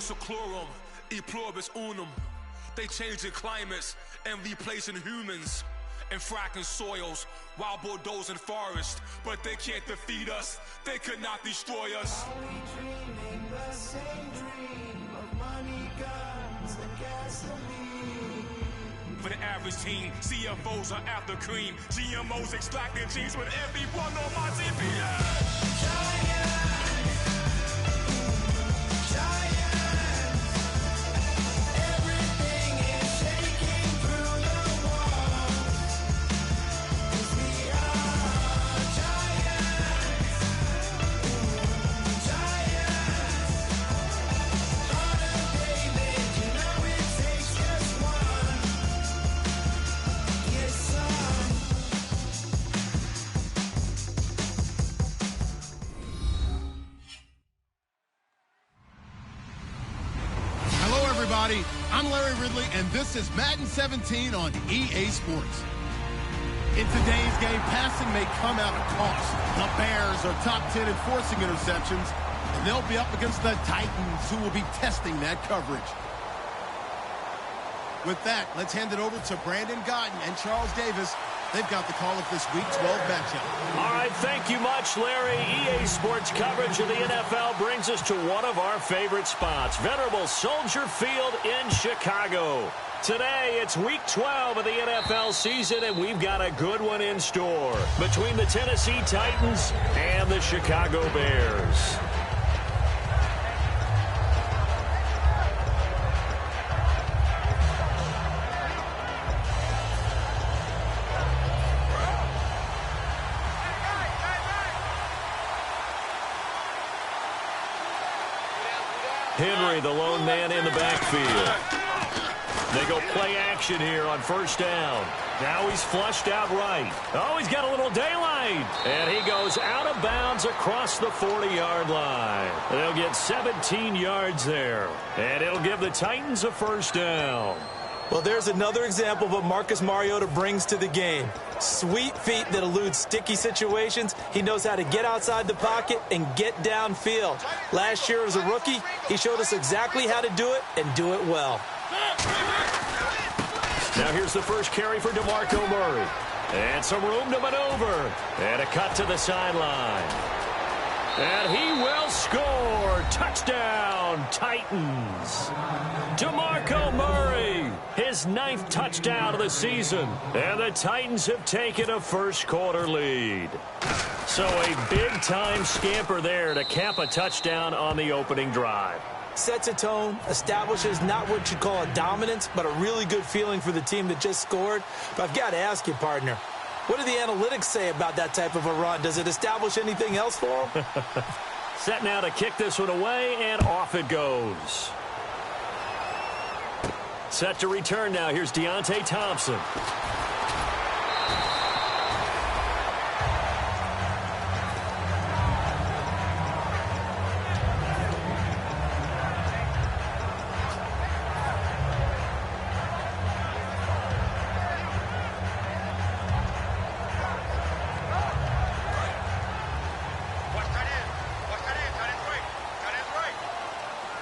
seclorum, e pluribus unum. They changing climates and replacing humans and fracking soils while bulldozing forests. But they can't defeat us. They could not destroy us. Are we dreaming the same dream of money, guns, and gasoline? For the average team, CFOs are after cream. GMOs extracting genes with everyone on my TPS. I'm Larry Ridley, and this is Madden 17 on EA Sports. In today's game, passing may come at a cost. The Bears are top 10 in forcing interceptions, and they'll be up against the Titans, who will be testing that coverage. With that, let's hand it over to Brandon Gotton and Charles Davis. They've got the call of this Week 12 matchup. All right, thank you much, Larry. EA Sports coverage of the NFL brings us to one of our favorite spots, venerable Soldier Field in Chicago. Today, it's Week 12 of the NFL season, and we've got a good one in store between the Tennessee Titans and the Chicago Bears. Henry, the lone man in the backfield. They go play action here on first down. Now he's flushed out right. Oh, he's got a little daylight. And he goes out of bounds across the 40-yard line. They'll get 17 yards there. And it'll give the Titans a first down. Well, there's another example of what Marcus Mariota brings to the game. Sweet feet that elude sticky situations. He knows how to get outside the pocket and get downfield. Last year as a rookie, he showed us exactly how to do it and do it well. Now here's the first carry for DeMarco Murray. And some room to maneuver. And a cut to the sideline. And he will score. Touchdown, Titans. DeMarco Murray, his 9th touchdown of the season. And the Titans have taken a first-quarter lead. So a big-time scamper there to cap a touchdown on the opening drive. Sets a tone, establishes not what you'd call a dominance, but a really good feeling for the team that just scored. But I've got to ask you, partner, what do the analytics say about that type of a run? Does it establish anything else for them? Set now to kick this one away, and off it goes. Set to return now. Here's Deontay Thompson.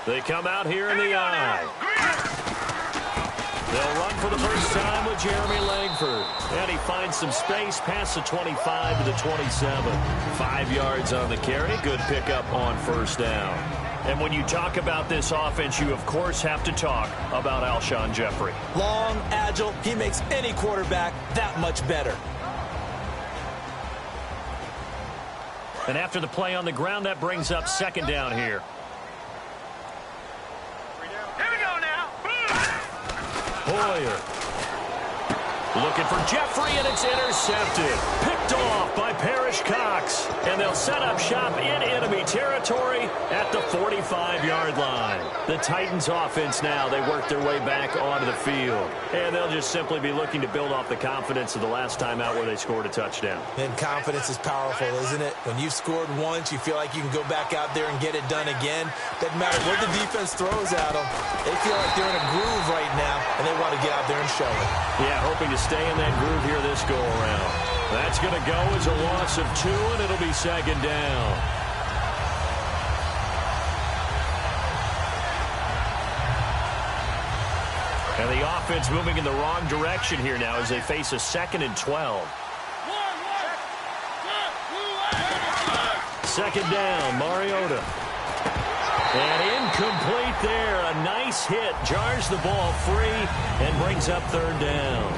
They come out here in the eye. They'll run for the first time with Jeremy Langford. And he finds some space past the 25 to the 27. 5 yards on the carry. Good pickup on first down. And when you talk about this offense, you, of course, have to talk about Alshon Jeffrey. Long, agile. He makes any quarterback that much better. And after the play on the ground, that brings up second down here. Hoyer looking for Jeffrey, and it's intercepted. Picked off by Parrish Cox. And they'll set up shop in enemy territory at the 45-yard line. The Titans offense now, they work their way back onto the field. And they'll just simply be looking to build off the confidence of the last time out where they scored a touchdown. And confidence is powerful, isn't it? When you've scored once, you feel like you can go back out there and get it done again. Doesn't matter what the defense throws at them. They feel like they're in a groove right now, and they want to get out there and show it. Yeah, hoping to stay in that groove here this go-around. That's going to go as a loss of 2, and it'll be second down. And the offense moving in the wrong direction here now as they face a 2nd and 12. Second down, Mariota. And incomplete there. A nice hit. Jars the ball free and brings up 3rd down.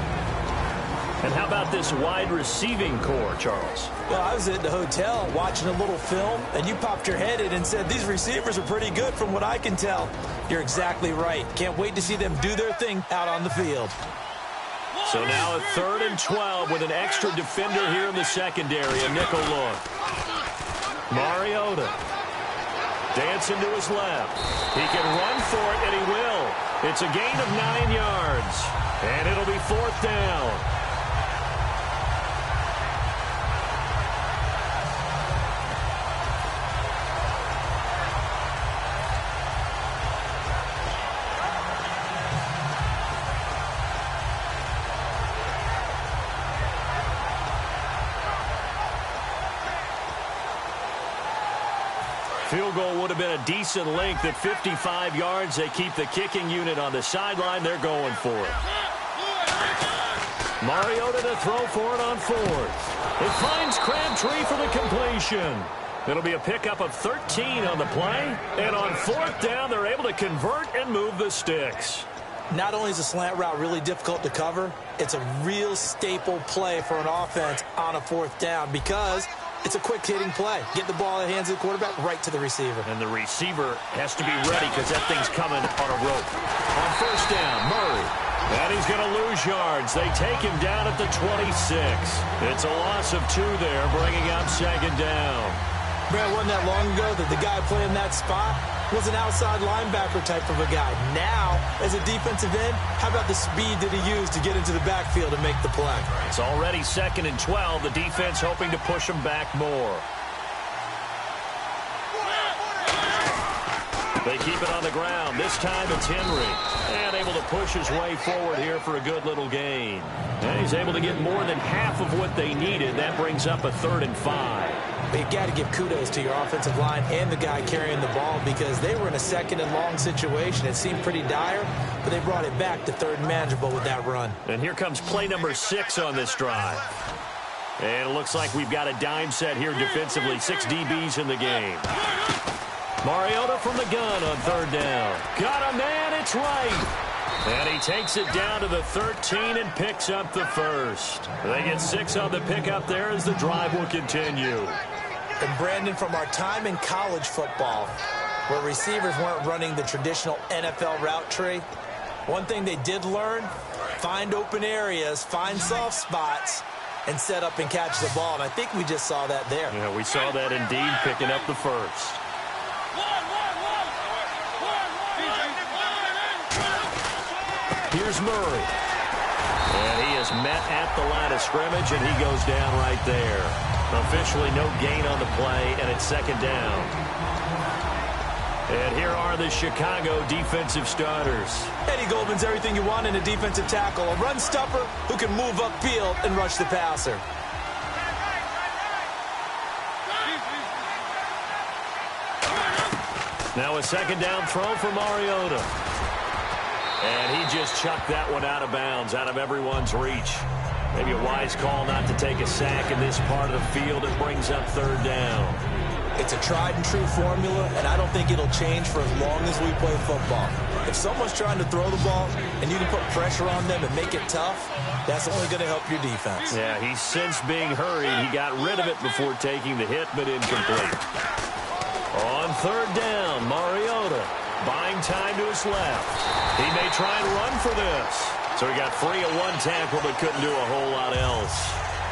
And how about this wide receiving core, Charles? Well, I was at the hotel watching a little film, and you popped your head in and said, these receivers are pretty good from what I can tell. You're exactly right. Can't wait to see them do their thing out on the field. So now a 3rd and 12 with an extra defender here in the secondary. A nickel look. Mariota. Dancing to his left. He can run for it, and he will. It's a gain of 9 yards. And it'll be 4th down. Field goal would have been a decent length at 55 yards. They keep the kicking unit on the sideline. They're going for it. Mariota to throw for it on 4th. It finds Crabtree for the completion. It'll be a pickup of 13 on the play. And on 4th down, they're able to convert and move the sticks. Not only is a slant route really difficult to cover, it's a real staple play for an offense on a 4th down because it's a quick-hitting play. Get the ball in the hands of the quarterback right to the receiver. And the receiver has to be ready because that thing's coming on a rope. On 1st down, Murray. And he's going to lose yards. They take him down at the 26. It's a loss of 2 there, bringing up 2nd down. Brad, wasn't that long ago that the guy playing that spot was an outside linebacker type of a guy. Now, as a defensive end, how about the speed that he used to get into the backfield and make the play? It's already 2nd and 12. The defense hoping to push him back more. They keep it on the ground. This time it's Henry. And able to push his way forward here for a good little gain. And he's able to get more than half of what they needed. That brings up a 3rd and 5. But you got to give kudos to your offensive line and the guy carrying the ball because they were in a 2nd and long situation. It seemed pretty dire, but they brought it back to 3rd and manageable with that run. And here comes play number 6 on this drive. And it looks like we've got a dime set here defensively. 6 DBs in the game. Mariota from the gun on 3rd down. Got a man, it's right. And he takes it down to the 13 and picks up the 1st. They get 6 on the pickup there as the drive will continue. And Brandon, from our time in college football, where receivers weren't running the traditional NFL route tree, one thing they did learn, find open areas, find soft spots, and set up and catch the ball. And I think we just saw that there. Yeah, we saw that indeed, picking up the 1st. Here's Murray. And he is met at the line of scrimmage, and he goes down right there. Officially no gain on the play, and it's 2nd down. And here are the Chicago defensive starters. Eddie Goldman's everything you want in a defensive tackle. A run stopper who can move upfield and rush the passer. Now a 2nd down throw for Mariota. And he just chucked that one out of bounds, out of everyone's reach. Maybe a wise call not to take a sack in this part of the field. It brings up 3rd down. It's a tried-and-true formula, and I don't think it'll change for as long as we play football. If someone's trying to throw the ball and you can put pressure on them and make it tough, that's only going to help your defense. Yeah, he's since being hurried. He got rid of it before taking the hit, but incomplete. On 3rd down, Mariota buying time to his left. He may try and run for this. So he got free of 1 tackle, but couldn't do a whole lot else.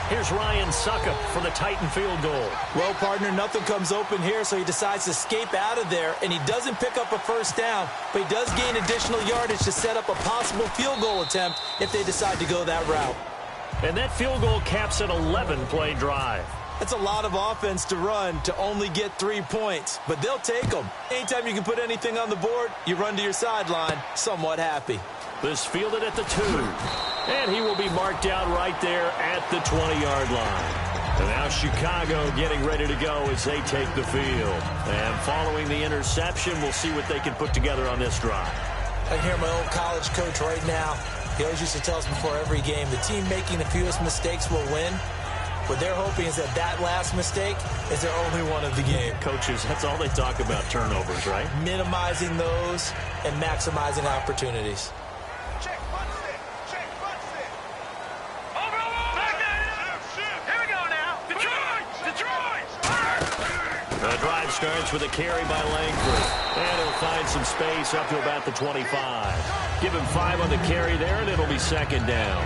Here's Ryan Suckup for the Titan field goal. Well, partner, nothing comes open here, so he decides to escape out of there, and he doesn't pick up a 1st down, but he does gain additional yardage to set up a possible field goal attempt if they decide to go that route. And that field goal caps an 11-play drive. That's a lot of offense to run to only get 3 points, but they'll take them. Anytime you can put anything on the board, you run to your sideline somewhat happy. This fielded at the 2. And he will be marked out right there at the 20-yard line. And now Chicago getting ready to go as they take the field. And following the interception, we'll see what they can put together on this drive. I can hear my old college coach right now. He always used to tell us before every game, the team making the fewest mistakes will win. What they're hoping is that last mistake is their only one of the game. Coaches, that's all they talk about, turnovers, right? Minimizing those and maximizing opportunities. Check, punch it. Check, punch it. Over. Back there. Here we go now. Detroit. The drive starts with a carry by Langford. And he'll find some space up to about the 25. Give him 5 on the carry there, and it'll be second down.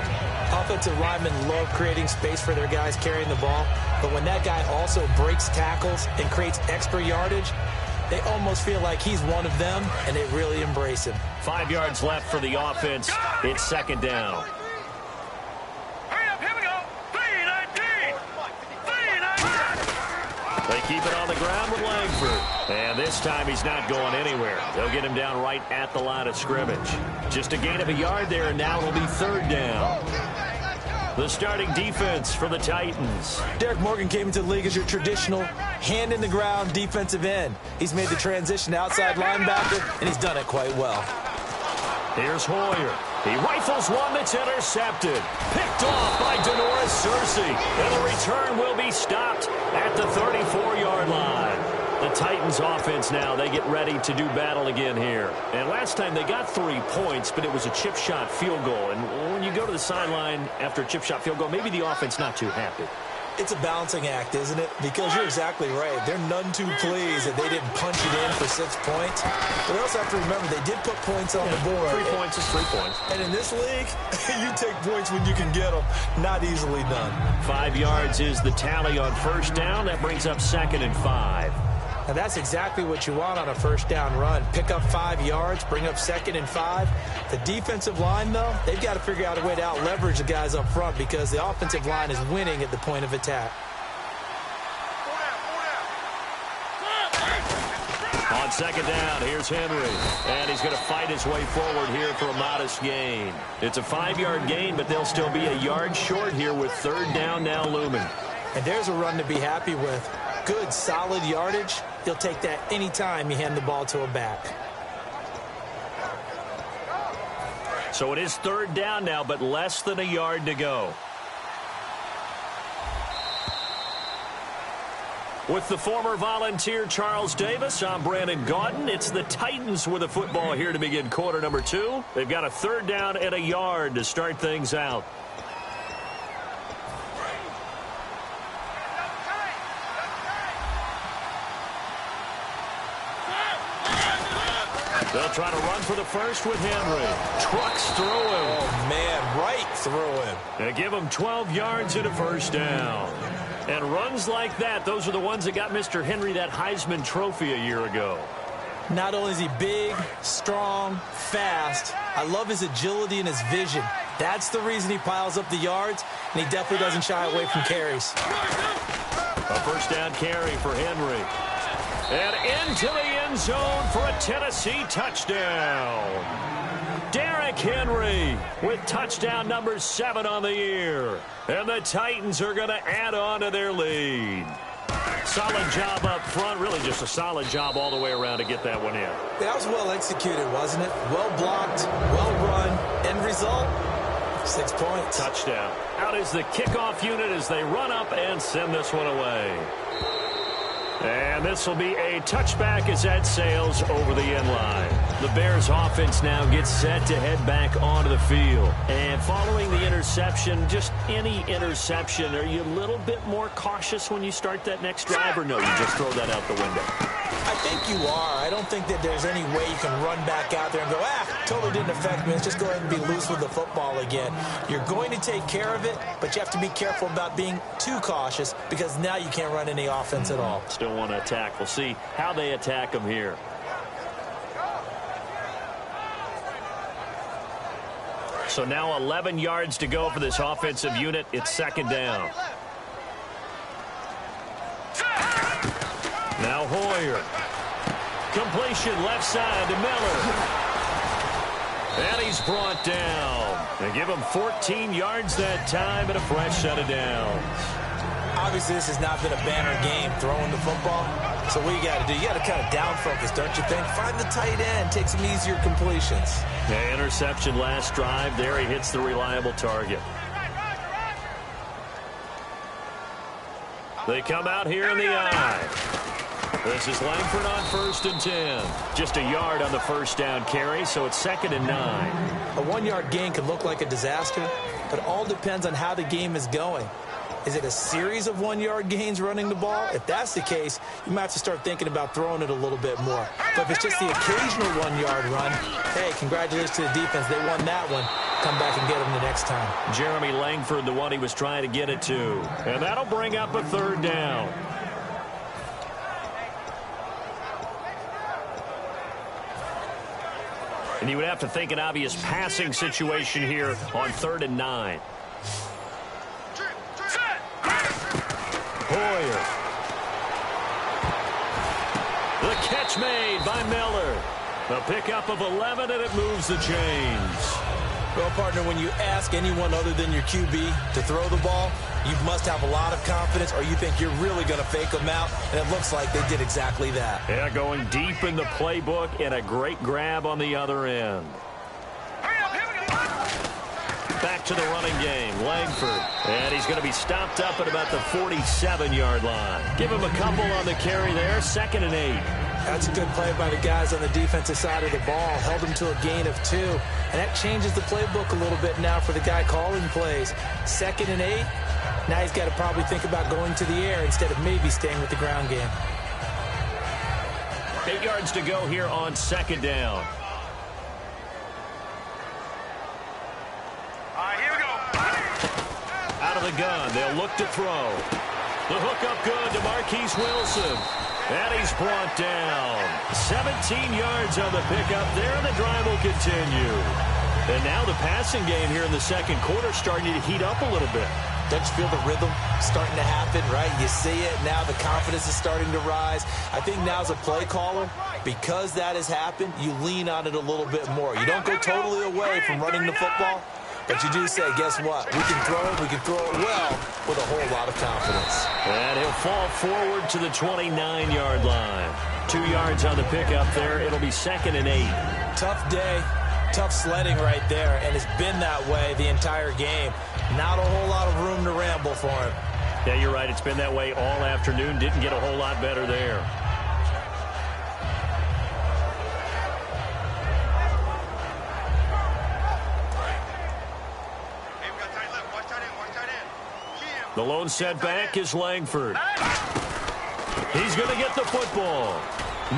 Offensive linemen love creating space for their guys carrying the ball, but when that guy also breaks tackles and creates extra yardage, they almost feel like he's one of them, and they really embrace him. 5 yards left for the offense. It's second down. Hurry up, here we go. 3-19. They keep it on the ground with Langford. And this time he's not going anywhere. They'll get him down right at the line of scrimmage. Just a gain of a yard there, and now it'll be third down. The starting defense for the Titans. Derek Morgan came into the league as your traditional hand-in-the-ground defensive end. He's made the transition to outside linebacker, and he's done it quite well. Here's Hoyer. He rifles one that's intercepted. Picked off by Denoris Searcy. And the return will be stopped at the 34-yard line. The Titans offense now, they get ready to do battle again here. And last time they got 3 points, but it was a chip shot field goal. And when you go to the sideline after a chip shot field goal, maybe the offense not too happy. It's a balancing act, isn't it? Because you're exactly right. They're none too pleased that they didn't punch it in for 6 points. But they also have to remember they did put points on the board. 3 points is 3 points. And in this league, you take points when you can get them. Not easily done. 5 yards is the tally on first down. That brings up 2nd and 5. Now that's exactly what you want on a first down run. Pick up 5 yards, bring up 2nd and 5. The defensive line, though, they've got to figure out a way to out-leverage the guys up front because the offensive line is winning at the point of attack. On second down, here's Henry. And he's going to fight his way forward here for a modest gain. It's a 5-yard gain, but they'll still be a yard short here with third down now looming. And there's a run to be happy with. Good, solid yardage. He'll take that any time you hand the ball to a back. So it is third down now, but less than a yard to go. With the former Volunteer Charles Davis, I'm Brandon Gaudin. It's the Titans with the football here to begin quarter number 2. They've got a third down and a yard to start things out. They'll try to run for the first with Henry. Trucks through him. Oh, man, right through him. They give him 12 yards and a first down. And runs like that, those are the ones that got Mr. Henry that Heisman Trophy a year ago. Not only is he big, strong, fast, I love his agility and his vision. That's the reason he piles up the yards, and he definitely doesn't shy away from carries. A first down carry for Henry. And into the end zone for a Tennessee touchdown. Derrick Henry with touchdown number 7 on the year. And the Titans are going to add on to their lead. Solid job up front. Really just a solid job all the way around to get that one in. That was well executed, wasn't it? Well blocked, well run. End result, 6 points. Touchdown. Out is the kickoff unit as they run up and send this one away. And this will be a touchback as that sails over the end line. The Bears offense now gets set to head back onto the field. And following the interception, just any interception, are you a little bit more cautious when you start that next drive, or no, you just throw that out the window? I think you are. I don't think that there's any way you can run back out there and go, totally didn't affect me. Let's just go ahead and be loose with the football again. You're going to take care of it, but you have to be careful about being too cautious because now you can't run any offense at all. Still want to attack. We'll see how they attack them here. So now 11 yards to go for this offensive unit. It's second down. Now Hoyer. Completion left side to Miller. And he's brought down. They give him 14 yards that time and a fresh set of downs. Obviously, this has not been a banner game throwing the football. So what you got to do, you got to kind of down focus, don't you think? Find the tight end, take some easier completions. Yeah, interception last drive. There he hits the reliable target. They come out here in the eye. This is Langford on 1st and 10. Just a yard on the first down carry, so it's 2nd and 9. A 1-yard gain could look like a disaster, but all depends on how the game is going. Is it a series of 1-yard gains running the ball? If that's the case, you might have to start thinking about throwing it a little bit more. But if it's just the occasional 1-yard run, hey, congratulations to the defense. They won that one. Come back and get them the next time. Jeremy Langford, the one he was trying to get it to. And that'll bring up a 3rd down. And you would have to think an obvious passing situation here on 3rd and 9. Hoyer. The catch made by Miller. The pickup of 11, and it moves the chains. Well, partner, when you ask anyone other than your QB to throw the ball, you must have a lot of confidence, or you think you're really going to fake them out, and it looks like they did exactly that. Yeah, going deep in the playbook, and a great grab on the other end. Back to the running game, Langford. And he's going to be stopped up at about the 47-yard line. Give him a couple on the carry there, 2nd and 8. That's a good play by the guys on the defensive side of the ball. Held him to a gain of 2. And that changes the playbook a little bit now for the guy calling plays. 2nd and 8. Now he's got to probably think about going to the air instead of maybe staying with the ground game. 8 yards to go here on 2nd down. Here we go. Out of the gun, they'll look to throw. The hook up good to Marquise Wilson. And he's brought down. 17 yards on the pickup there, and the drive will continue. And now the passing game here in the 2nd quarter starting to heat up a little bit. Don't you feel the rhythm starting to happen, right? You see it. Now the confidence is starting to rise. I think now as a play caller, because that has happened, you lean on it a little bit more. You don't go totally away from running the football, but you do say, guess what? We can throw it well with a whole lot of confidence. And he'll fall forward to the 29-yard line. 2 yards on the pickup there. It'll be 2nd and 8. Tough day. Tough sledding right there, and it's been that way the entire game. Not a whole lot of room to ramble for him. Yeah, you're right. It's been that way all afternoon. Didn't get a whole lot better there. The lone setback is Langford. He's going to get the football.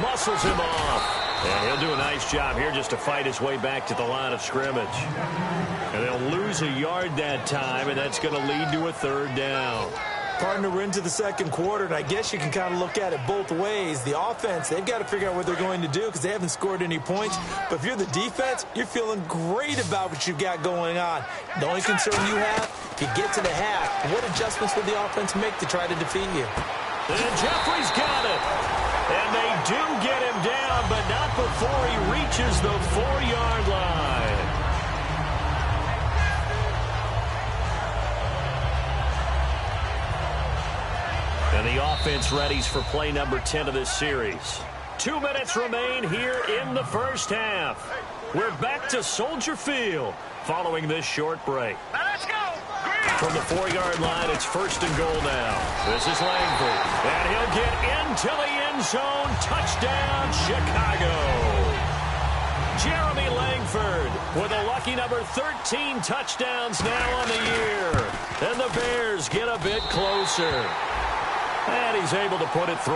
Muscles him off. And he'll do a nice job here just to fight his way back to the line of scrimmage. And they'll lose a yard that time, and that's going to lead to a 3rd down. Partner, we're into the 2nd quarter, and I guess you can kind of look at it both ways. The offense, they've got to figure out what they're going to do because they haven't scored any points. But if you're the defense, you're feeling great about what you've got going on. The only concern you have, if you get to the half, what adjustments will the offense make to try to defeat you? And Jeffrey's got it. And they do get him down, but not before he reaches the 4-yard line. And the offense readies for play number 10 of this series. 2 minutes remain here in the first half. We're back to Soldier Field following this short break. Let's go. From the 4-yard line, it's 1st and goal now. This is Langford, and he'll get into the end zone. Touchdown, Chicago. Jeremy Langford with a lucky number 13 touchdowns now on the year. And the Bears get a bit closer. And he's able to put it through.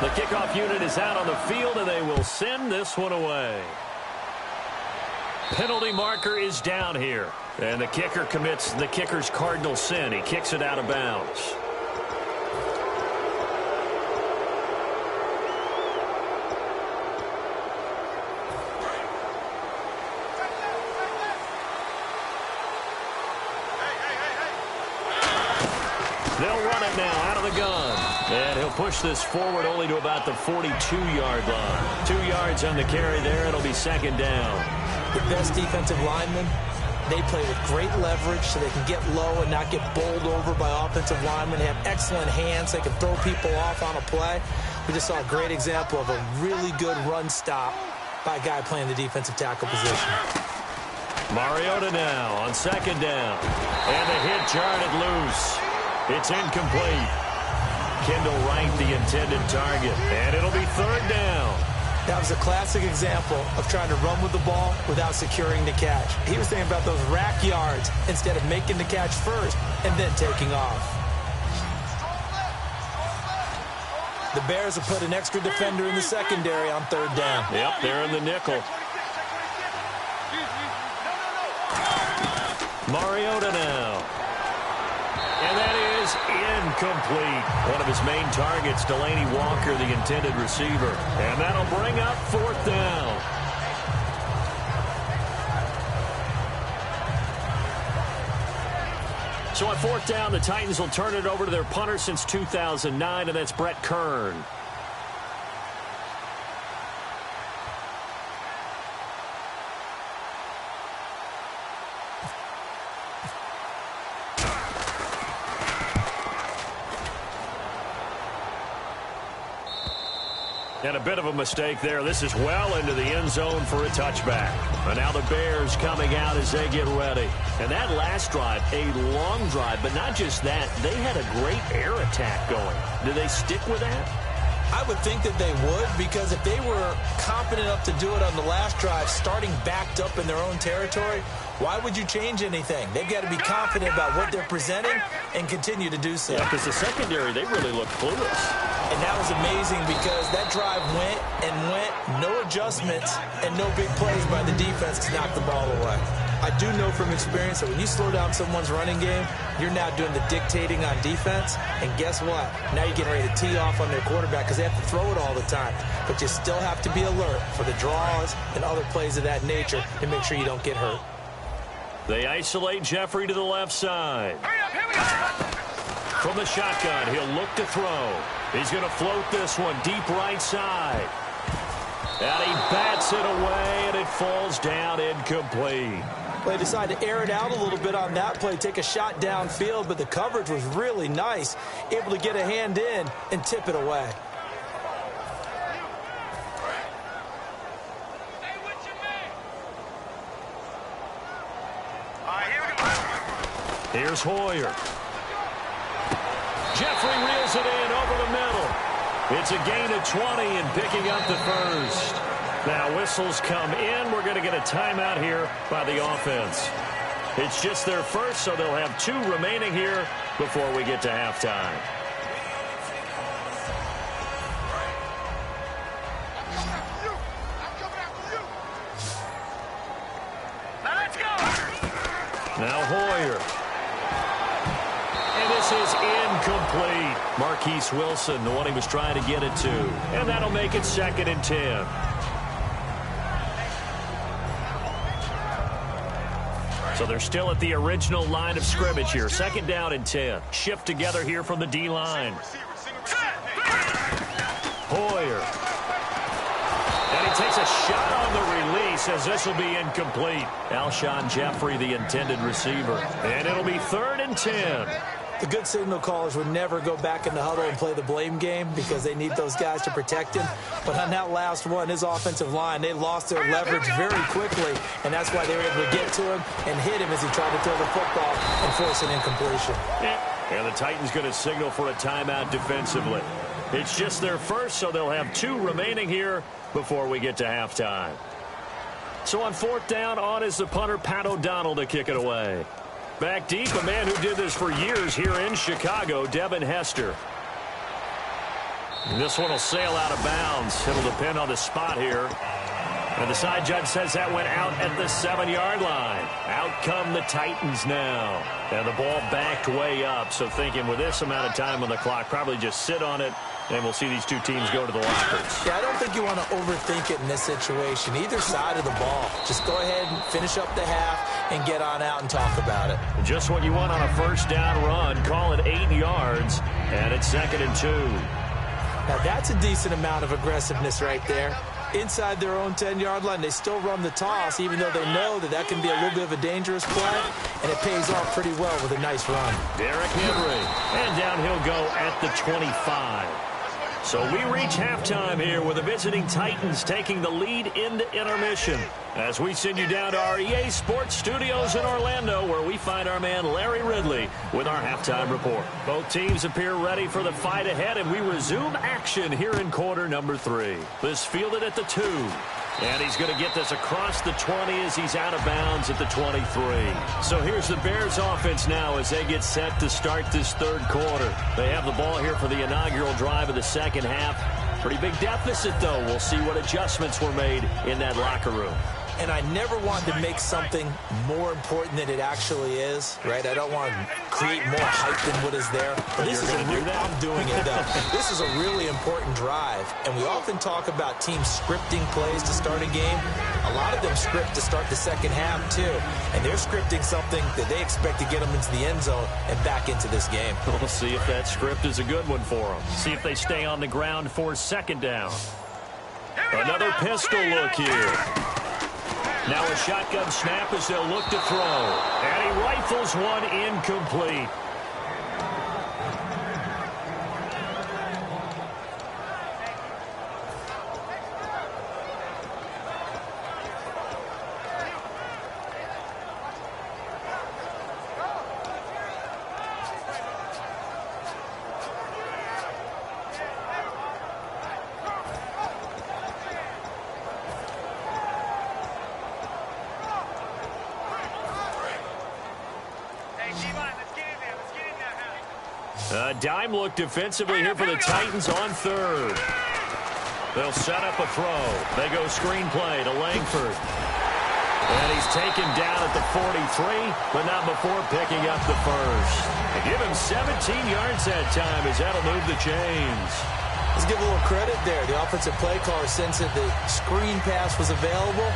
The kickoff unit is out on the field, and they will send this one away. Penalty marker is down here. And the kicker commits the kicker's cardinal sin. He kicks it out of bounds. They'll run it now out of the gun. And he'll push this forward only to about the 42-yard line. 2 yards on the carry there. It'll be second down. The best defensive linemen, they play with great leverage so they can get low and not get bowled over by offensive linemen. They have excellent hands. They can throw people off on a play. We just saw a great example of a really good run stop by a guy playing the defensive tackle position. Mariota now on second down. And the hit jarred loose. It's incomplete. Kendall Wright, the intended target. And it'll be third down. That was a classic example of trying to run with the ball without securing the catch. He was thinking about those rack yards instead of making the catch first and then taking off. The Bears have put an extra defender in the secondary on third down. Yep, they're in the nickel. Mariota now. And that is incomplete. One of his main targets, Delaney Walker, the intended receiver. And that'll bring up fourth down. So on fourth down, the Titans will turn it over to their punter since 2009, and that's Brett Kern. And a bit of a mistake there. This is well into the end zone for a touchback. And now the Bears coming out as they get ready. And that last drive, a long drive, but not just that. They had a great air attack going. Do they stick with that? I would think that they would, because if they were confident enough to do it on the last drive, starting backed up in their own territory, why would you change anything? They've got to be confident about what they're presenting and continue to do so. Yeah, because the secondary, they really look clueless. And that was amazing because that drive went and went, no adjustments, and no big plays by the defense to knock the ball away. I do know from experience that when you slow down someone's running game, you're now doing the dictating on defense, and guess what? Now you're getting ready to tee off on their quarterback because they have to throw it all the time. But you still have to be alert for the draws and other plays of that nature to make sure you don't get hurt. They isolate Jeffrey to the left side. From the shotgun, he'll look to throw. He's going to float this one deep right side. And he bats it away, and it falls down incomplete. They decided to air it out a little bit on that play, take a shot downfield, but the coverage was really nice, able to get a hand in and tip it away. Here's Hoyer. Jeffrey reels it in over the middle. It's a gain of 20 and picking up the first. Now whistles come in. We're going to get a timeout here by the offense. It's just their first, so they'll have 2 remaining here before we get to halftime. Now Hoyer. And this is incomplete. Marquise Wilson, the one he was trying to get it to. And that'll make it 2nd and 10. So they're still at the original line of scrimmage here. 2nd down and 10. Shift together here from the D-line. Hoyer. And he takes a shot on the release as this will be incomplete. Alshon Jeffrey, the intended receiver. And it'll be 3rd and 10. The good signal callers would never go back in the huddle and play the blame game because they need those guys to protect him. But on that last one, his offensive line, they lost their leverage very quickly, and that's why they were able to get to him and hit him as he tried to throw the football and force an incompletion. And the Titans going to signal for a timeout defensively. It's just their first, so they'll have 2 remaining here before we get to halftime. So on 4th down, on is the punter, Pat O'Donnell, to kick it away. Back deep, a man who did this for years here in Chicago, Devin Hester. And this one will sail out of bounds. It'll depend on the spot here. And the side judge says that went out at the 7-yard line. Out come the Titans now. And the ball backed way up. So thinking with this amount of time on the clock, probably just sit on it And we'll see these two teams go to the lockers. Yeah, I don't think you want to overthink it in this situation. Either side of the ball. Just go ahead and finish up the half and get on out and talk about it. Just what you want on a first down run. Call it 8 yards, and it's 2nd and 2. Now, that's a decent amount of aggressiveness right there. Inside their own 10-yard line, they still run the toss, even though they know that that can be a little bit of a dangerous play, and it pays off pretty well with a nice run. Derrick Henry, and down he'll go at the 25. So we reach halftime here with the visiting Titans taking the lead into intermission. As we send you down to our EA Sports Studios in Orlando, where we find our man Larry Ridley with our halftime report. Both teams appear ready for the fight ahead, and we resume action here in quarter number 3. This fielded at the 2. And he's going to get this across the 20 as he's out of bounds at the 23. So here's the Bears offense now as they get set to start this third quarter. They have the ball here for the inaugural drive of the second half. Pretty big deficit, though. We'll see what adjustments were made in that locker room. And I never want to make something more important than it actually is, right? I don't want to create more hype than what is there. But this is I'm doing it, though. This is a really important drive. And we often talk about teams scripting plays to start a game. A lot of them script to start the second half, too. And they're scripting something that they expect to get them into the end zone and back into this game. We'll see if that script is a good one for them. See if they stay on the ground for second down. Another pistol look here. Now a shotgun snap as they'll look to throw. And he rifles one incomplete. A dime look defensively here for the Titans on third. They'll set up a throw. They go screen play to Langford. And he's taken down at the 43, but not before picking up the first. They give him 17 yards that time as that'll move the chains. Let's give a little credit there. The offensive play caller sensed that the screen pass was available.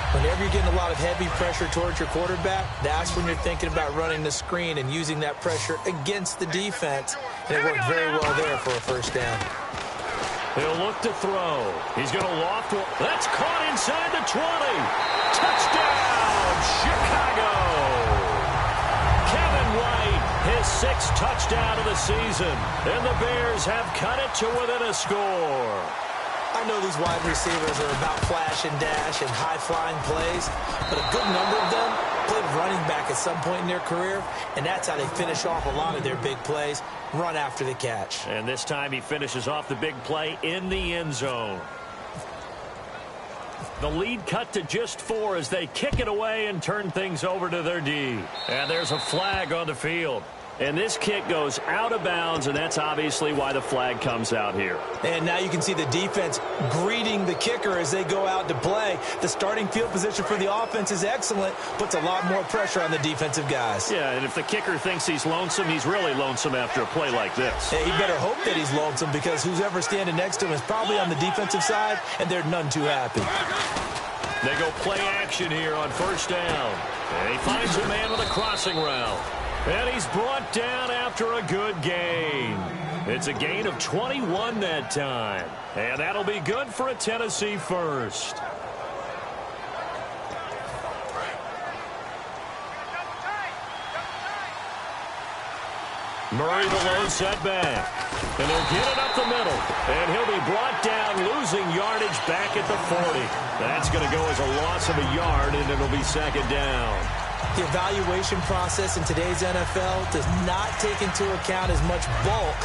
Whenever you're getting a lot of heavy pressure towards your quarterback, that's when you're thinking about running the screen and using that pressure against the defense. And it worked very well there for a first down. He'll look to throw. He's going to loft one. That's caught inside the 20. Touchdown, Chicago. Kevin White, his 6th touchdown of the season. And the Bears have cut it to within a score. I know these wide receivers are about flash and dash and high-flying plays, but a good number of them played running back at some point in their career, and that's how they finish off a lot of their big plays, run after the catch. And this time he finishes off the big play in the end zone. The lead cut to just 4 as they kick it away and turn things over to their D. And there's a flag on the field. And this kick goes out of bounds, and that's obviously why the flag comes out here. And now you can see the defense greeting the kicker as they go out to play. The starting field position for the offense is excellent, puts a lot more pressure on the defensive guys. Yeah, and if the kicker thinks he's lonesome, he's really lonesome after a play like this. Yeah, he better hope that he's lonesome because who's ever standing next to him is probably on the defensive side, and they're none too happy. They go play action here on first down. And he finds a man with a crossing route. And he's brought down after a good gain. It's a gain of 21 that time. And that'll be good for a Tennessee first. Murray the lone setback. And they'll get it up the middle. And he'll be brought down, losing yardage back at the 40. That's going to go as a loss of a yard, and it'll be second down. The evaluation process in today's NFL does not take into account as much bulk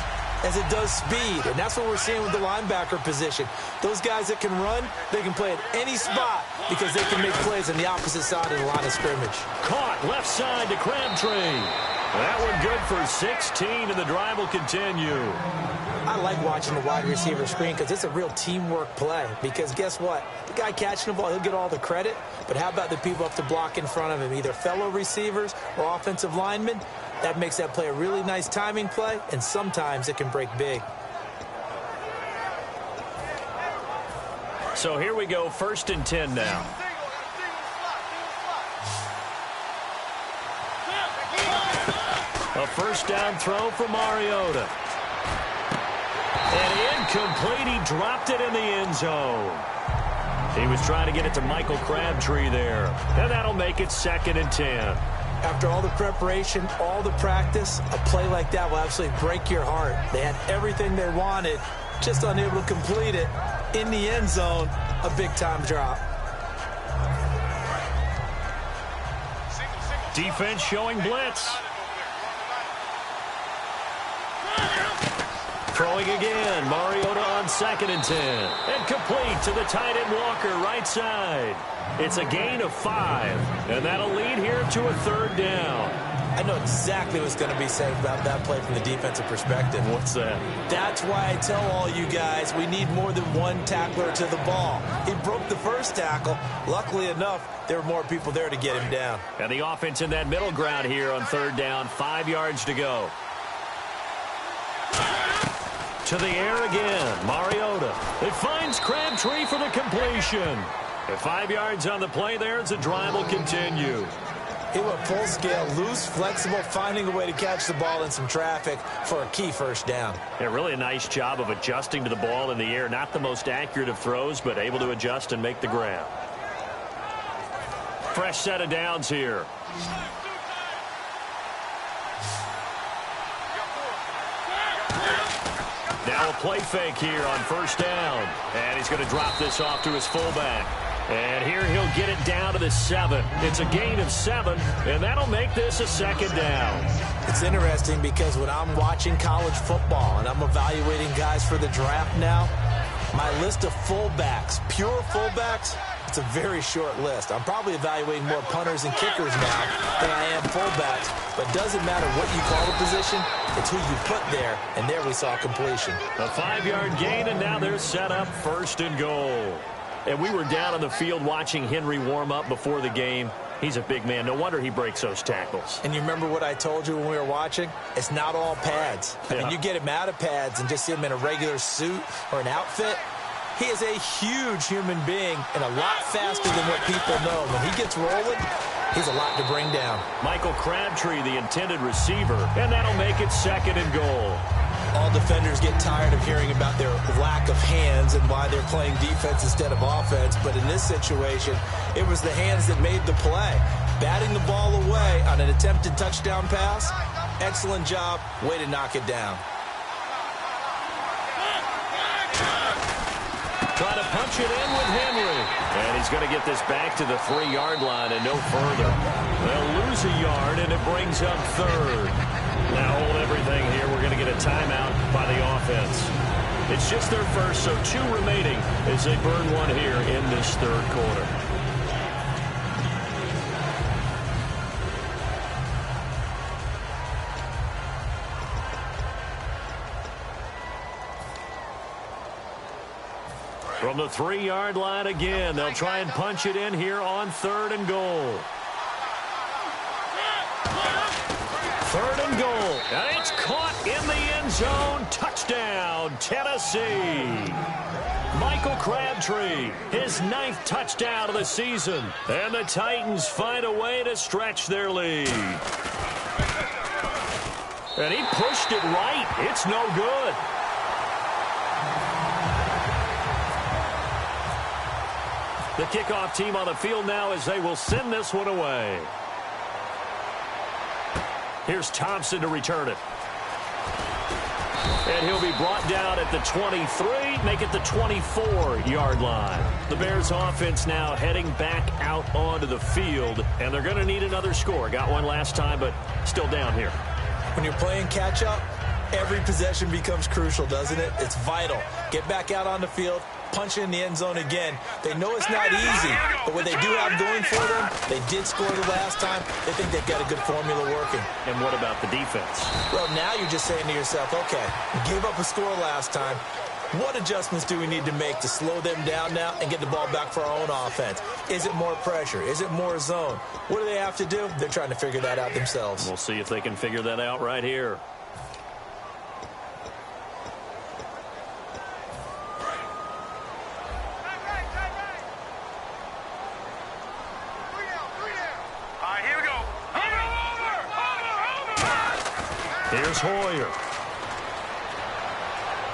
as it does speed. And that's what we're seeing with the linebacker position. Those guys that can run, they can play at any spot because they can make plays on the opposite side of the line of scrimmage. Caught left side to Crabtree. That one good for 16, and the drive will continue. I like watching the wide receiver screen because it's a real teamwork play. Because guess what? The guy catching the ball, he'll get all the credit. But how about the people up to block in front of him, either fellow receivers or offensive linemen? That makes that play a really nice timing play, and sometimes it can break big. So here we go, 1st and 10 now. A first down throw for Mariota. And incomplete. He dropped it in the end zone. He was trying to get it to Michael Crabtree there. And that'll make it 2nd and 10. After all the preparation, all the practice, a play like that will absolutely break your heart. They had everything they wanted, just unable to complete it. In the end zone, a big-time drop. Defense showing blitz. Throwing again. Mariota on 2nd and 10. And complete to the tight end Walker, right side. It's a gain of 5. And that'll lead here to a 3rd down. I know exactly what's going to be said about that play from the defensive perspective. What's that? That's why I tell all you guys we need more than one tackler to the ball. He broke the first tackle. Luckily enough, there were more people there to get him down. And the offense in that middle ground here on 3rd down. 5 yards to go. To the air again. Mariota. It finds Crabtree for the completion. At 5 yards on the play there, the drive will continue. He went full scale, loose, flexible, finding a way to catch the ball in some traffic for a key first down. Yeah, really a nice job of adjusting to the ball in the air. Not the most accurate of throws, but able to adjust and make the grab. Fresh set of downs here. Now a play fake here on 1st down. And he's going to drop this off to his fullback. And here he'll get it down to the 7. It's a gain of 7, and that'll make this a 2nd down. It's interesting because when I'm watching college football and I'm evaluating guys for the draft now, my list of fullbacks, pure fullbacks, it's a very short list. I'm probably evaluating more punters and kickers now than I am fullbacks. But it doesn't matter what you call the position, it's who you put there, and there we saw completion. A 5-yard gain, and now they're set up 1st and goal. And we were down on the field watching Henry warm up before the game. He's a big man. No wonder he breaks those tackles. And you remember what I told you when we were watching? It's not all pads. I mean, you get him out of pads and just see him in a regular suit or an outfit. He is a huge human being and a lot faster than what people know. When he gets rolling, he's a lot to bring down. Michael Crabtree, the intended receiver, and that'll make it 2nd and goal. All defenders get tired of hearing about their lack of hands and why they're playing defense instead of offense. But in this situation, it was the hands that made the play. Batting the ball away on an attempted touchdown pass. Excellent job. Way to knock it down. Trying to punch it in with Henry. And he's going to get this back to the 3-yard line and no further. They'll lose a yard, and it brings up 3rd. Now hold everything here. We're going to get a timeout by the offense. It's just their first, so 2 remaining as they burn one here in this 3rd quarter. From the 3-yard line again, they'll try and punch it in here on 3rd and goal. 3rd and goal, and it's caught in the end zone. Touchdown, Tennessee. Michael Crabtree, his 9th touchdown of the season. And the Titans find a way to stretch their lead. And he pushed it right. It's no good. The kickoff team on the field now as they will send this one away. Here's Thompson to return it. And he'll be brought down at the 23, make it the 24-yard line. The Bears offense now heading back out onto the field, and they're going to need another score. Got one last time, but still down here. When you're playing catch-up, every possession becomes crucial, doesn't it? It's vital. Get back out on the field, punch in the end zone again. They know it's not easy, but what they do have going for them, they did score the last time. They think they've got a good formula working. And what about the defense? Well, now you're just saying to yourself, okay, we gave up a score last time. What adjustments do we need to make to slow them down now and get the ball back for our own offense? Is it more pressure? Is it more zone? What do they have to do? They're trying to figure that out themselves. We'll see if they can figure that out right here. Here's Hoyer.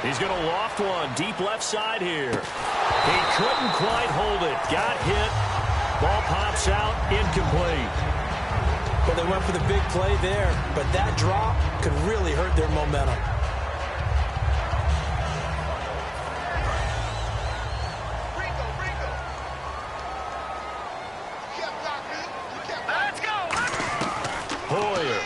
He's going to loft one deep left side here. He couldn't quite hold it. Got hit. Ball pops out, incomplete. Well, they went for the big play there, but that drop could really hurt their momentum. Let's go. Hoyer.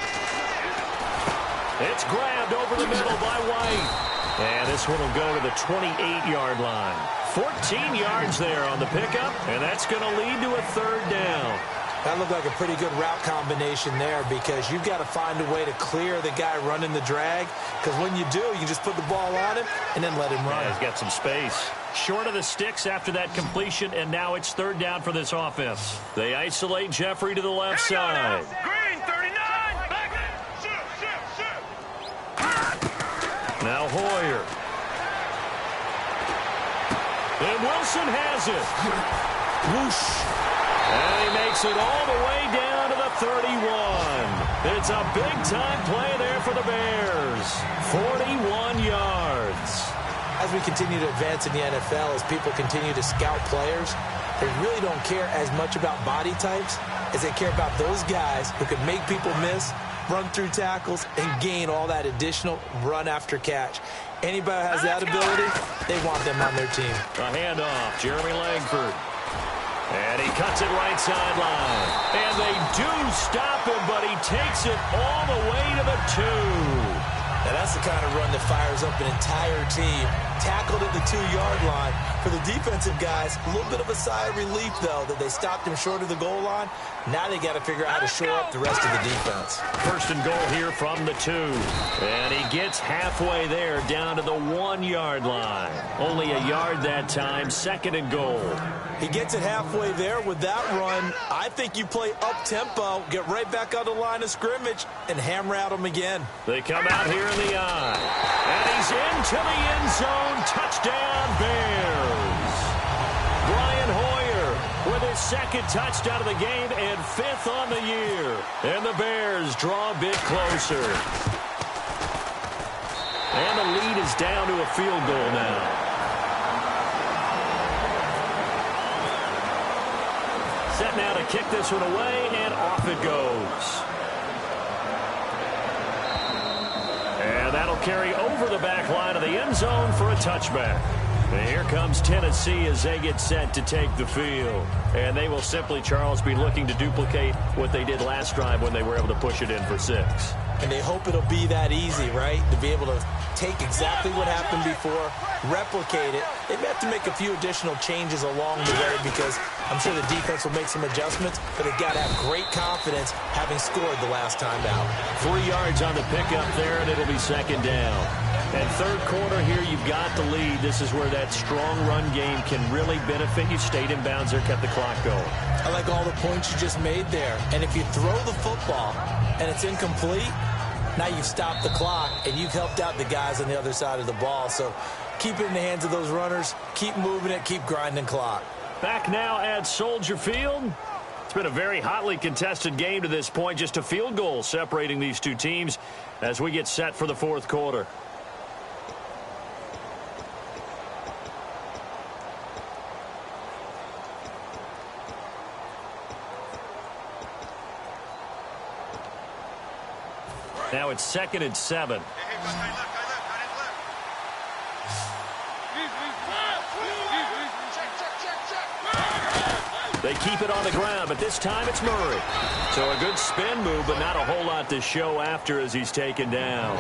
It's grabbed over the middle by White. And this one will go to the 28-yard line. 14 yards there on the pickup, and that's going to lead to a third down. That looked like a pretty good route combination there because you've got to find a way to clear the guy running the drag, because when you do, you can just put the ball on him and then let him run. Yeah, he's got some space. Short of the sticks after that completion, and now it's third down for this offense. They isolate Jeffrey to the left side. Green, 39. Back. Shoot. Now Hoyer. And Wilson has it. Whoosh. And he makes it all the way down to the 31. It's a big-time play there for the Bears. 41 yards. As we continue to advance in the NFL, as people continue to scout players, they really don't care as much about body types as they care about those guys who can make people miss, run through tackles, and gain all that additional run after catch. Anybody who has that ability, they want them on their team. A handoff, Jeremy Langford. And he cuts it right sideline. And they do stop him, but he takes it all the way to the 2. Now that's the kind of run that fires up an entire team. Tackled at the 2-yard line. For the defensive guys, a little bit of a sigh of relief, though, that they stopped him short of the goal line. Now they got to figure out how to shore up the rest of the defense. First and goal here from the 2. And he gets halfway there down to the 1-yard line. Only a yard that time, second and goal. He gets it halfway there with that run. I think you play up-tempo, get right back on the line of scrimmage, and hammer at him again. They come out here in the eye. And he's into the end zone. Touchdown, Bears. Brian Hoyer with his second touchdown of the game and 5th on the year. And the Bears draw a bit closer. And the lead is down to a field goal now. Set now to kick this one away, and off it goes. And that'll carry over the back line of the end zone for a touchback. And here comes Tennessee as they get set to take the field. And they will simply, Charles, be looking to duplicate what they did last drive when they were able to push it in for 6. And they hope it'll be that easy, right? To be able to take exactly what happened before, replicate it. They may have to make a few additional changes along the way because I'm sure the defense will make some adjustments, but they've got to have great confidence having scored the last time out. 3 yards on the pickup there, and it'll be second down. And third quarter here, you've got the lead. This is where that strong run game can really benefit you. Stayed in bounds there, kept the clock going. I like all the points you just made there. And if you throw the football and it's incomplete, now you've stopped the clock and you've helped out the guys on the other side of the ball. So keep it in the hands of those runners. Keep moving it. Keep grinding clock. Back now at Soldier Field. It's been a very hotly contested game to this point. Just a field goal separating these two teams as we get set for the fourth quarter. Now it's 2nd and 7. They keep it on the ground, but this time it's Murray. So a good spin move, but not a whole lot to show after as he's taken down.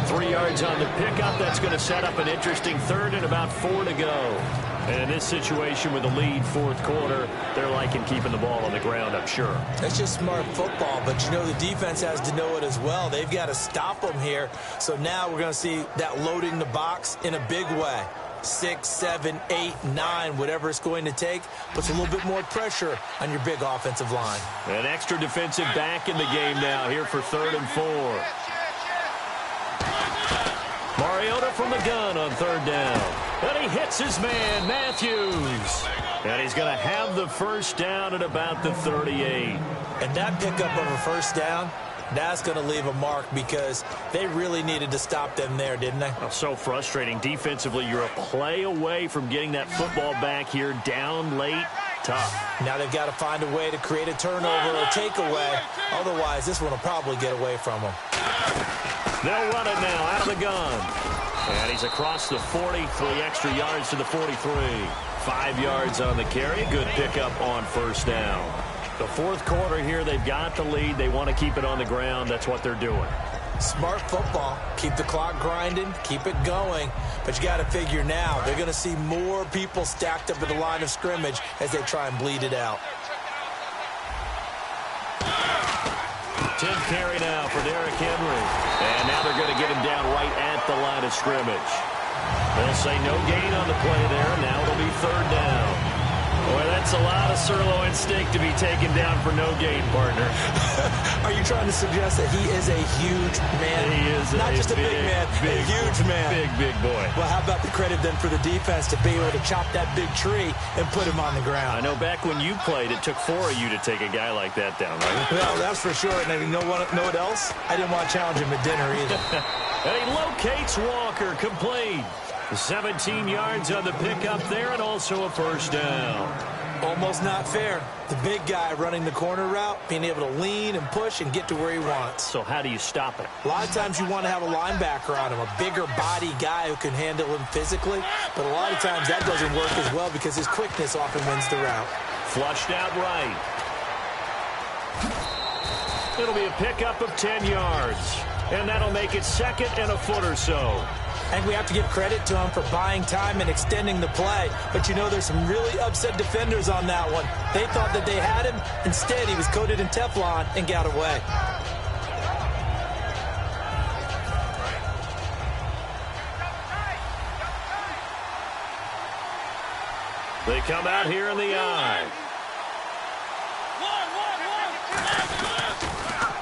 3 yards on the pickup. That's going to set up an interesting third and about 4 to go. And in this situation with the lead fourth quarter, they're liking keeping the ball on the ground, I'm sure. That's just smart football, but you know the defense has to know it as well. They've got to stop them here. So now we're going to see that loading the box in a big way. 6, 7, 8, 9, whatever it's going to take, puts a little bit more pressure on your big offensive line. An extra defensive back in the game now here for 3rd and 4. Mariota from the gun on 3rd down. And he hits his man, Matthews. And he's going to have the first down at about the 38. And that pickup of a first down That's going to leave a mark because they really needed to stop them there, didn't they? Oh, so frustrating. Defensively, you're a play away from getting that football back here down late. Tough. Now they've got to find a way to create a turnover or takeaway. Otherwise, this one will probably get away from them. They'll run it now out of the gun. And he's across the 40, 3 extra yards to the 43. 5 yards on the carry. Good pickup on first down. The fourth quarter here, they've got the lead. They want to keep it on the ground. That's what they're doing. Smart football. Keep the clock grinding. Keep it going. But you got to figure now, they're going to see more people stacked up at the line of scrimmage as they try and bleed it out. 10 carry now for Derrick Henry. And now they're going to get him down right at the line of scrimmage. They'll say no gain on the play there. Now it'll be third down. Boy, that's a lot of sirloin steak to be taken down for no gain, partner. Are you trying to suggest that he is a huge man? He is not just a big man, a huge man. Big boy. Well, how about the credit then for the defense to be able to chop that big tree and put him on the ground? I know back when you played, it took 4 of you to take a guy like that down, right? Well, that's for sure. And you know what else? I didn't want to challenge him at dinner either. And he locates Walker, complete. 17 yards on the pickup there and also a first down. Almost not fair. The big guy running the corner route, being able to lean and push and get to where he wants. So how do you stop it? A lot of times you want to have a linebacker on him, a bigger body guy who can handle him physically. But a lot of times that doesn't work as well because his quickness often wins the route. Flushed out right. It'll be a pickup of 10 yards. And that'll make it second and a foot or so. I think we have to give credit to him for buying time and extending the play. But, you know, there's some really upset defenders on that one. They thought that they had him. Instead, he was coated in Teflon and got away. They come out here in the eye.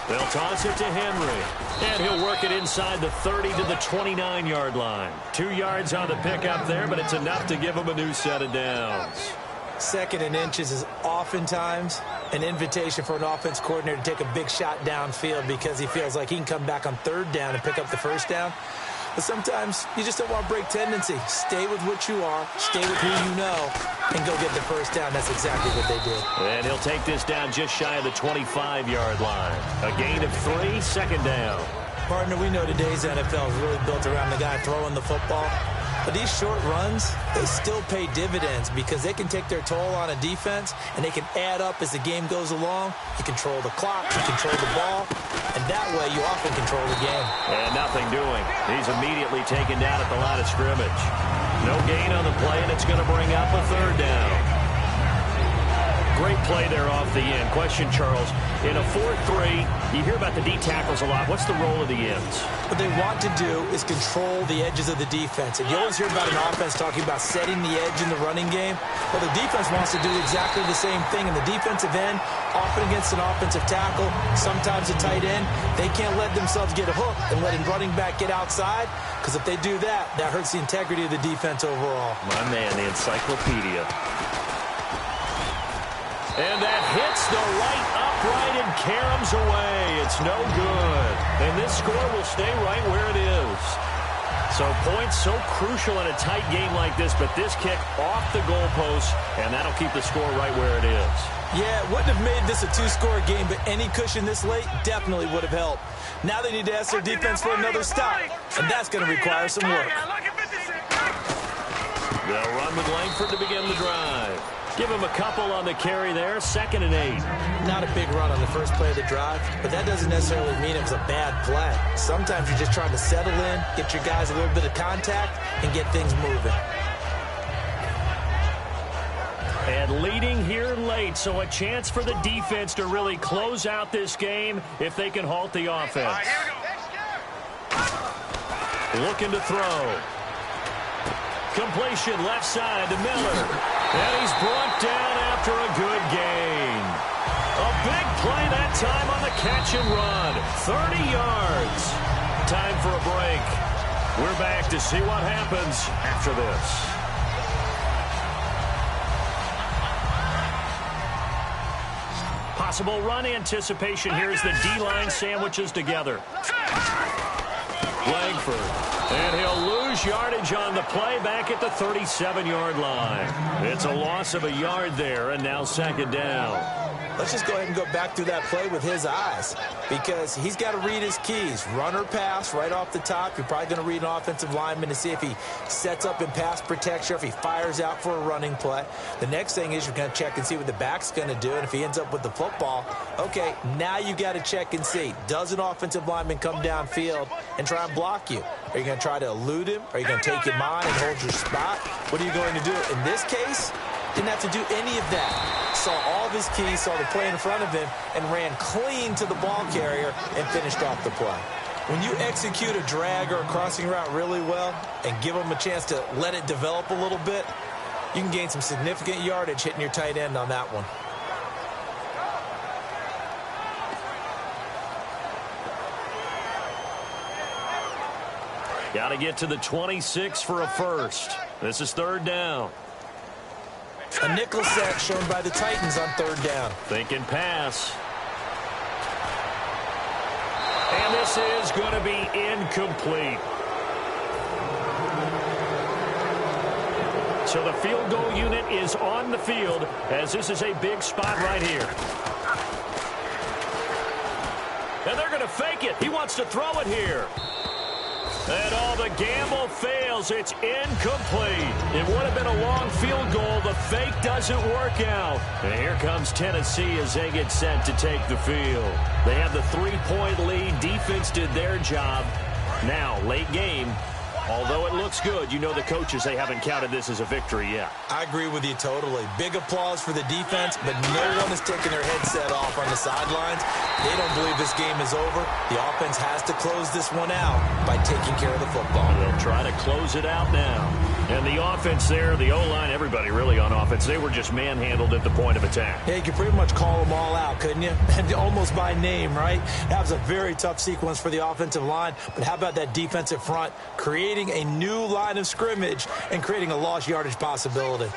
They'll toss it to Henry, and he'll work it inside the 30 to the 29-yard line. 2 yards on the pickup there, but it's enough to give him a new set of downs. Second and inches is oftentimes an invitation for an offense coordinator to take a big shot downfield because he feels like he can come back on third down and pick up the first down. But sometimes you just don't want to break tendency. Stay with what you are, stay with who you know, and go get the first down. That's exactly what they did. And he'll take this down just shy of the 25-yard line. A gain of 3, second down. Partner, we know today's NFL is really built around the guy throwing the football. But these short runs, they still pay dividends because they can take their toll on a defense and they can add up as the game goes along. You control the clock, you control the ball, and that way you often control the game. And nothing doing. He's immediately taken down at the line of scrimmage. No gain on the play, and it's going to bring up a third down. Great play there off the end. Question, Charles, in a 4-3, you hear about the D tackles a lot. What's the role of the ends? What they want to do is control the edges of the defense. And you always hear about an offense talking about setting the edge in the running game. Well, the defense wants to do exactly the same thing. And the defensive end, often against an offensive tackle, sometimes a tight end, they can't let themselves get a hook and let a running back get outside. Because if they do that, that hurts the integrity of the defense overall. My man, the encyclopedia. And that hits the right upright and caroms away. It's no good. And this score will stay right where it is. So points so crucial in a tight game like this, but this kick off the goalpost, and that'll keep the score right where it is. Yeah, it wouldn't have made this a two-score game, but any cushion this late definitely would have helped. Now they need to ask their defense for another stop, and that's going to require some work. They'll run with Langford to begin the drive. Give him a couple on the carry there, 2nd and 8. Not a big run on the first play of the drive, but that doesn't necessarily mean it was a bad play. Sometimes you're just trying to settle in, get your guys a little bit of contact, and get things moving. And leading here late, so a chance for the defense to really close out this game if they can halt the offense. Looking to throw. Completion left side to Miller. And he's brought down after a good gain. A big play that time on the catch and run. 30 yards. Time for a break. We're back to see what happens after this. Possible run anticipation here as the D-line sandwiches together. Langford. And he'll lose yardage on the play back at the 37-yard line. It's a loss of a yard there, and now second down. Let's just go ahead and go back through that play with his eyes, because he's got to read his keys. Run or pass right off the top. You're probably going to read an offensive lineman to see if he sets up in pass protection, or if he fires out for a running play. The next thing is you're going to check and see what the back's going to do, and if he ends up with the football, okay, now you got to check and see. Does an offensive lineman come downfield and try and block you? Are you going to try to elude him? Are you going to take him on and hold your spot? What are you going to do? In this case, didn't have to do any of that. Saw all of his keys, saw the play in front of him, and ran clean to the ball carrier and finished off the play. When you execute a drag or a crossing route really well and give him a chance to let it develop a little bit, you can gain some significant yardage hitting your tight end on that one. Got to get to the 26 for a first. This is third down. A nickel set shown by the Titans on third down. Thinking pass. And this is going to be incomplete. So the field goal unit is on the field, as this is a big spot right here. And they're going to fake it. He wants to throw it here. And all the gamble fails. It's incomplete. It would have been a long field goal. The fake doesn't work out. And here comes Tennessee as they get set to take the field. They have the 3-point lead. Defense did their job. Now, late game. Although it looks good, you know the coaches, they haven't counted this as a victory yet. I agree with you totally. Big applause for the defense, but no one is taking their headset off on the sidelines. They don't believe this game is over. The offense has to close this one out by taking care of the football. They'll try to close it out now. And the offense there, the O-line, everybody really on offense, they were just manhandled at the point of attack. Yeah, you could pretty much call them all out, couldn't you? And almost by name, right? That was a very tough sequence for the offensive line. But how about that defensive front creating a new line of scrimmage and creating a lost yardage possibility?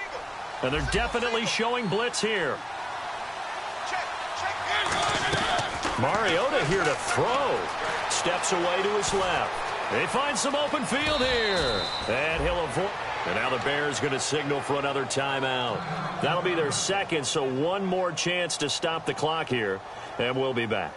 And they're definitely showing blitz here. Mariota here to throw. Steps away to his left. They find some open field here. And he'll avoid. And now the Bears going to signal for another timeout. That'll be their second, so one more chance to stop the clock here. And we'll be back.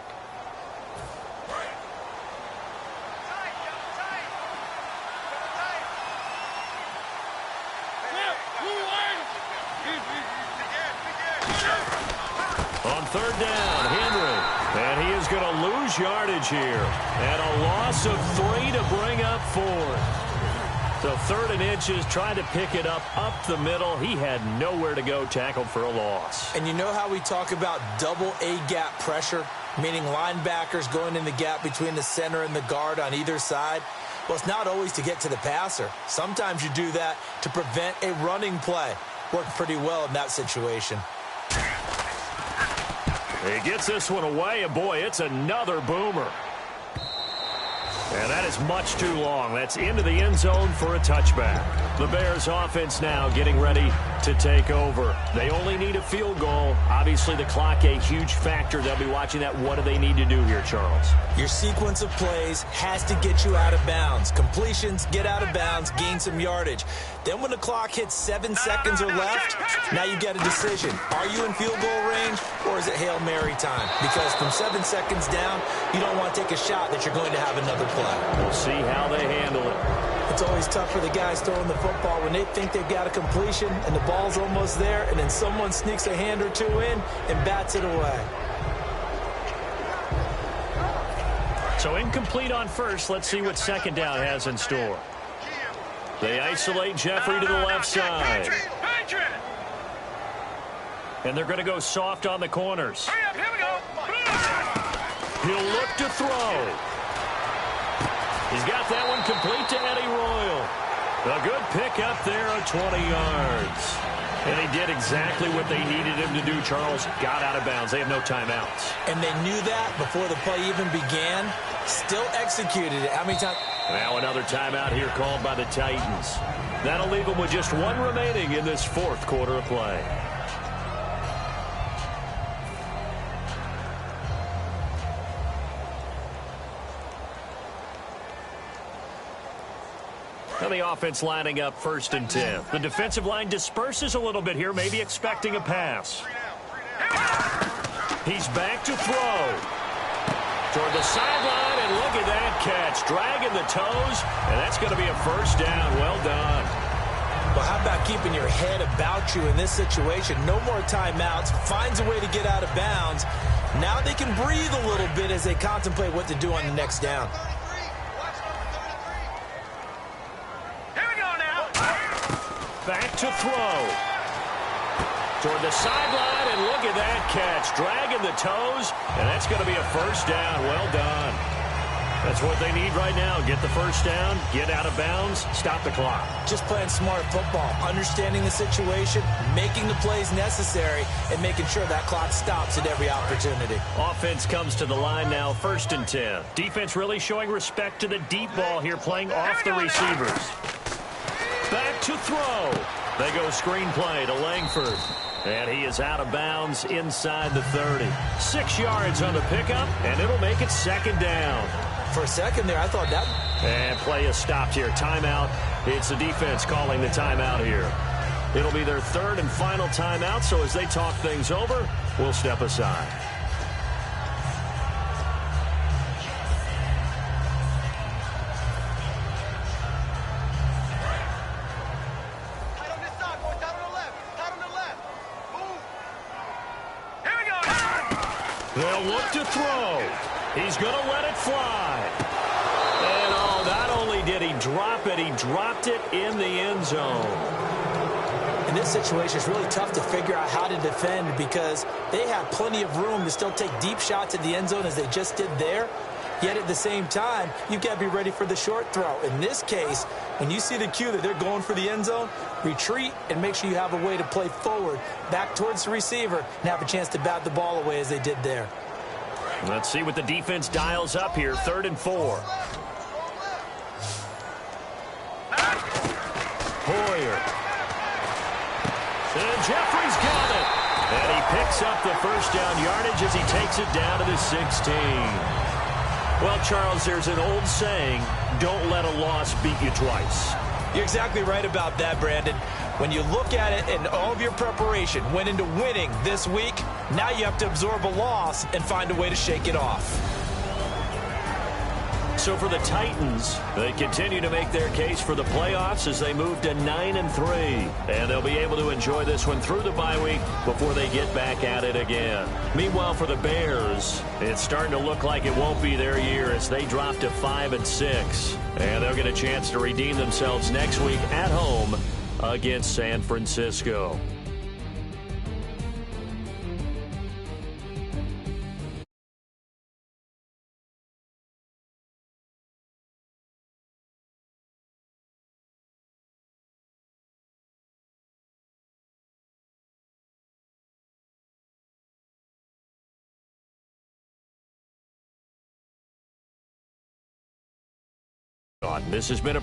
On third down, Henry. And he is going to lose yardage here. And a loss of 3 to bring up 4. So 3rd and inches, trying to pick it up the middle. He had nowhere to go, tackled for a loss. And you know how we talk about double A-gap pressure, meaning linebackers going in the gap between the center and the guard on either side? Well, it's not always to get to the passer. Sometimes you do that to prevent a running play. Worked pretty well in that situation. He gets this one away, and boy, it's another boomer. And that is much too long. That's into the end zone for a touchback. The Bears offense now getting ready to take over. They only need a field goal. Obviously, the clock a huge factor. They'll be watching that. What do they need to do here, Charles? Your sequence of plays has to get you out of bounds. Completions, get out of bounds, gain some yardage. Then when the clock hits 7 seconds or left, now you get a decision. Are you in field goal range, or is it Hail Mary time? Because from 7 seconds down, you don't want to take a shot that you're going to have another play. We'll see how they handle it. It's always tough for the guys throwing the football when they think they've got a completion and the ball's almost there, and then someone sneaks a hand or two in and bats it away. So incomplete on first. Let's see what second down has in store. They isolate Jeffrey to the left side. And they're going to go soft on the corners. Hurry up, here we go. He'll look to throw. He's got that one complete to Eddie Royal. A good pick up there at 20 yards. And he did exactly what they needed him to do, Charles. Got out of bounds. They have no timeouts. And they knew that before the play even began. Still executed it. How many times? Now another timeout here called by the Titans. That'll leave them with just one remaining in this 4th quarter of play. And the offense lining up 1st and 10. The defensive line disperses a little bit here, maybe expecting a pass. He's back to throw. Toward the sideline, and look at that catch. Dragging the toes, and that's going to be a 1st down. Well done. Well, how about keeping your head about you in this situation? No more timeouts. Finds a way to get out of bounds. Now they can breathe a little bit as they contemplate what to do on the next down. Back to throw. Toward the sideline, and look at that catch. Dragging the toes, and that's going to be a 1st down. Well done. That's what they need right now. Get the 1st down, get out of bounds, stop the clock. Just playing smart football, understanding the situation, making the plays necessary, and making sure that clock stops at every opportunity. Offense comes to the line now, 1st and 10. Defense really showing respect to the deep ball here, playing off the receivers. Back to throw. They go screen play to Langford. And he is out of bounds inside the 30. 6 yards on the pickup, and it'll make it 2nd down. For a second there, I thought that... And play is stopped here. Timeout. It's the defense calling the timeout here. It'll be their 3rd and final timeout, so as they talk things over, we'll step aside. They'll look to throw. He's going to let it fly. And oh, not only did he drop it, he dropped it in the end zone. In this situation, it's really tough to figure out how to defend because they have plenty of room to still take deep shots at the end zone as they just did there. Yet at the same time, you've got to be ready for the short throw. In this case, when you see the cue that they're going for the end zone, retreat and make sure you have a way to play forward, back towards the receiver, and have a chance to bat the ball away as they did there. Let's see what the defense dials up here. 3rd and 4. Hoyer. And Jeffrey's got it. And he picks up the 1st down yardage as he takes it down to the 16. Well, Charles, there's an old saying, don't let a loss beat you twice. You're exactly right about that, Brandon. When you look at it and all of your preparation went into winning this week, now you have to absorb a loss and find a way to shake it off. So for the Titans, they continue to make their case for the playoffs as they move to 9-3. And they'll be able to enjoy this one through the bye week before they get back at it again. Meanwhile, for the Bears, it's starting to look like it won't be their year as they drop to 5-6. And they'll get a chance to redeem themselves next week at home against San Francisco. This has been a